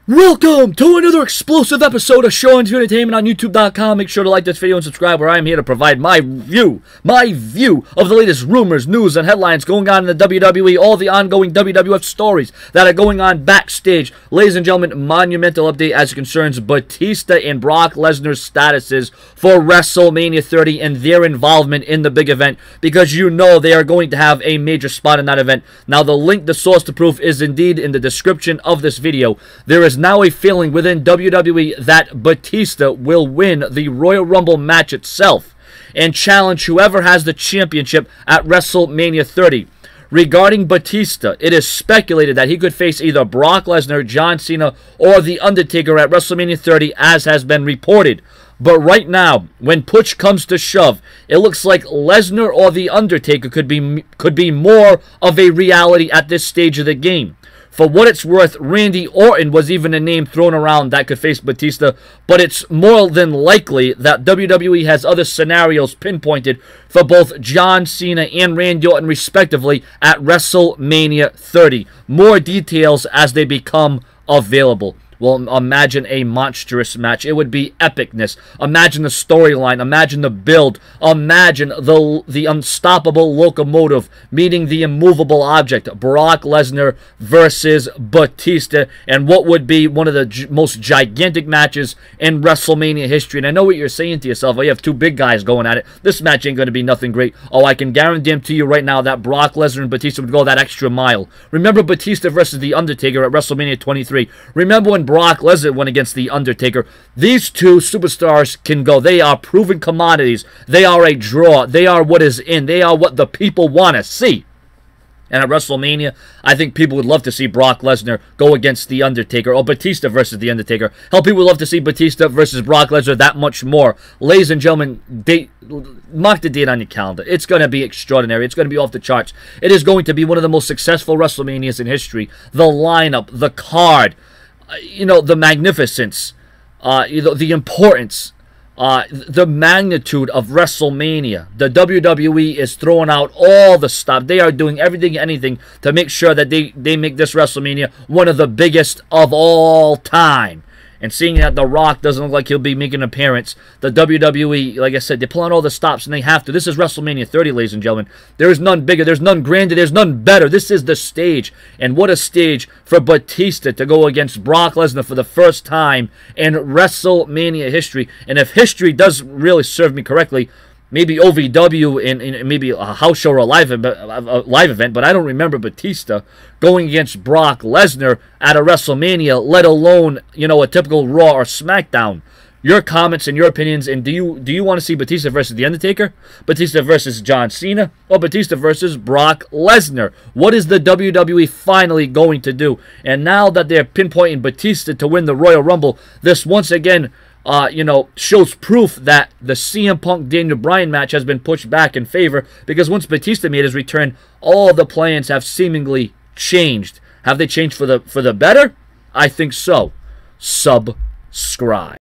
Welcome to another explosive episode of Show and Entertainment on YouTube.com. Make sure to like this video and subscribe, where I am here to provide my view of the latest rumors, news, and headlines going on in the WWE, all the ongoing WWF stories that are going on backstage. Ladies and gentlemen, monumental update as it concerns Batista and Brock Lesnar's statuses for WrestleMania 30 and their involvement in the big event, because you know they are going to have a major spot in that event. Now, the link, the source to proof, is indeed in the description of this video. There is now a feeling within WWE that Batista will win the Royal Rumble match itself and challenge whoever has the championship at WrestleMania 30. Regarding Batista, it is speculated that he could face either Brock Lesnar, John Cena, or The Undertaker at WrestleMania 30, as has been reported. But right now, when push comes to shove, it looks like Lesnar or The Undertaker could be more of a reality at this stage of the game. For what it's worth, Randy Orton was even a name thrown around that could face Batista, but it's more than likely that WWE has other scenarios pinpointed for both John Cena and Randy Orton respectively at WrestleMania 30. More details as they become available. Well, imagine a monstrous match. It would be epicness. Imagine the storyline. Imagine the build. Imagine the unstoppable locomotive meeting the immovable object. Brock Lesnar versus Batista. And what would be one of the most gigantic matches in WrestleMania history. And I know what you're saying to yourself. Oh, you have two big guys going at it. This match ain't going to be nothing great. Oh, I can guarantee you right now that Brock Lesnar and Batista would go that extra mile. Remember Batista versus The Undertaker at WrestleMania 23. Remember when Brock Lesnar went against The Undertaker. These two superstars can go. They are proven commodities. They are a draw. They are what is in. They are what the people want to see. And at WrestleMania, I think people would love to see Brock Lesnar go against The Undertaker, or Batista versus The Undertaker. Hell, people would love to see Batista versus Brock Lesnar that much more. Ladies and gentlemen, mark the date on your calendar. It's going to be extraordinary. It's going to be off the charts. It is going to be one of the most successful WrestleManias in history. The lineup, the card, the magnificence, the importance, the magnitude of WrestleMania. The WWE is throwing out all the stuff. They are doing everything, anything to make sure that they make this WrestleMania one of the biggest of all time. And seeing that The Rock doesn't look like he'll be making an appearance, the WWE, like I said, they pull out all the stops, and they have to. This is WrestleMania 30, ladies and gentlemen. There is none bigger. There's none grander. There's none better. This is the stage. And what a stage for Batista to go against Brock Lesnar for the first time in WrestleMania history. And if history does really serve me correctly, maybe OVW in maybe a house show or a live event, but I don't remember Batista going against Brock Lesnar at a WrestleMania, let alone, a typical Raw or SmackDown. Your comments and your opinions, and do you want to see Batista versus The Undertaker, Batista versus John Cena, or Batista versus Brock Lesnar? What is the WWE finally going to do? And now that they're pinpointing Batista to win the Royal Rumble, this once again shows proof that the CM Punk Daniel Bryan match has been pushed back in favor, because once Batista made his return, all the plans have seemingly changed. Have they changed for the better? I think so. Subscribe.